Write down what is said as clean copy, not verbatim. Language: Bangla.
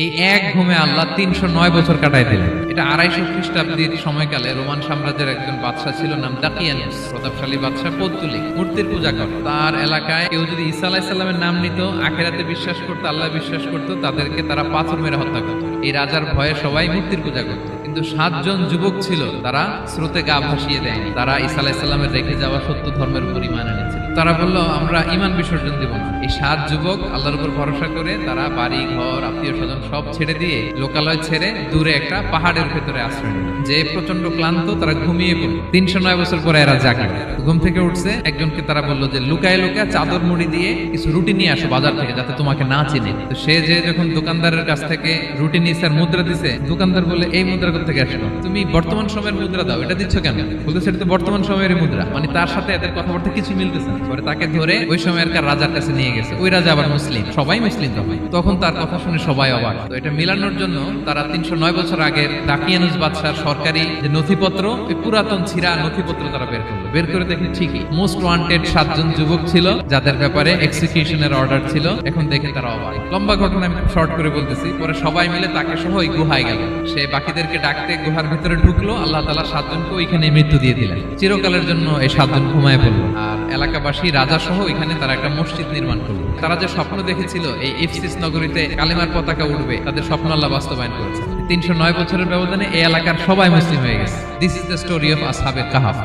এই এক ঘুমে আল্লাহ ৩০৯ বছর কাটাই দিলেন। এটা ২৫০ খ্রিস্টাব্দীর সময়কালে রোমান সাম্রাজ্যের একজন বাদশাহ ছিল, নাম দাকিয়ানুস। প্রতাপশালী বাদশাহ পৌত্তলিক, মূর্তির পূজা করে। তার এলাকায় কেউ যদি ঈসা আলাইহিস সালামের নাম নিত, আখিরাতে বিশ্বাস করতো, আল্লাহ বিশ্বাস করতো, তাদেরকে তারা পাথর মেরে হত্যা করত। এই রাজার ভয়ে সবাই মূর্তির পূজা করত। কিন্তু ৭ জন যুবক ছিল, তারা স্রোতে গা ভাসিয়ে দেয়নি। তারা ঈসা আলাইহিস সালামের রেখে যাওয়া সত্য ধর্মের উপর ঈমান এনেছিল। তারা বলল, আমরা ঈমান বিসর্জন দিব না। এই ৭ যুবক আল্লাহর উপর ভরসা করে তারা বাড়ি ঘর আত্মীয় স্বজন সব ছেড়ে দিয়ে, লোকালয় ছেড়ে দূরে একটা পাহাড়ের ভেতরে আশ্রয় নিল। যে প্রচন্ড ক্লান্ত, তারা ঘুমিয়ে পড়ল। ৩০৯ বছর পরে এরা জাগে, ঘুম থেকে উঠছে। একজনকে তারা বললো যে লুকায় লুকায় চাদর মুড়ি দিয়ে কিছু রুটি নিয়ে আসো বাজার থেকে, যাতে তোমাকে না চিনে। তো সে যে যখন দোকানদারের কাছ থেকে রুটি নিয়ে মুদ্রা দিছে, দোকানদার বলে, এই মুদ্রা কোথা থেকে আসলো? তুমি বর্তমান সময়ের মুদ্রা দাও, এটা দিচ্ছ কেন? বলতে সেটা তো বর্তমান সময়ের মুদ্রা। মানে তার সাথে এদের কথাবার্তা কিছু মিলতেছে না। পরে তাকে ধরে ওই সময়কার রাজার কাছে নিয়ে গেছে। ওই রাজা আবার মুসলিম, সবাই মুসলিম তখন তার কথা শুনে সবাই অবাক। তো এটা মিলানোর জন্য তারা ৩০৯ বছর আগের দাকিয়ানুস বাদশার সরকারি যে নথিপত্র, ওই পুরাতন ছিঁড়া নথিপত্র তারা বের করলো। বের করে দেখে ঠিকই মোস্ট ওয়ান্টেড ৭ জন যুবক ছিল, যাদের ব্যাপারে এক্সিকিউশনের অর্ডার ছিল। এখন দেখে তারা অবাক। লম্বা ঘটনা আমি শর্ট করে বলতেছি। পরে সবাই মিলে তাকে সহ ওই গুহায় গেল। সে বাকিদেরকে ডাকতে গুহার ভিতরে ঢুকলো। আল্লাহ তাআলা ৭ জনকে ওইখানে মৃত্যু দিয়ে দিলেন। চিরকালের জন্য এই ৭ জন ঘুমায় পড়লো। আর এলাকাবাসী, রাজা সহ এখানে তারা একটা মসজিদ নির্মাণ করলো। তারা যে স্বপ্ন দেখেছিল এই ইফসিস নগরীতে কালিমার পতাকা উঠবে, তাদের স্বপ্ন আল্লাহ বাস্তবায়ন করেছে। ৩০৯ বছরের ব্যবধানে এই এলাকার সবাই মুসলিম হয়ে গেছে। This is the story of আসহাবে কাহাফ।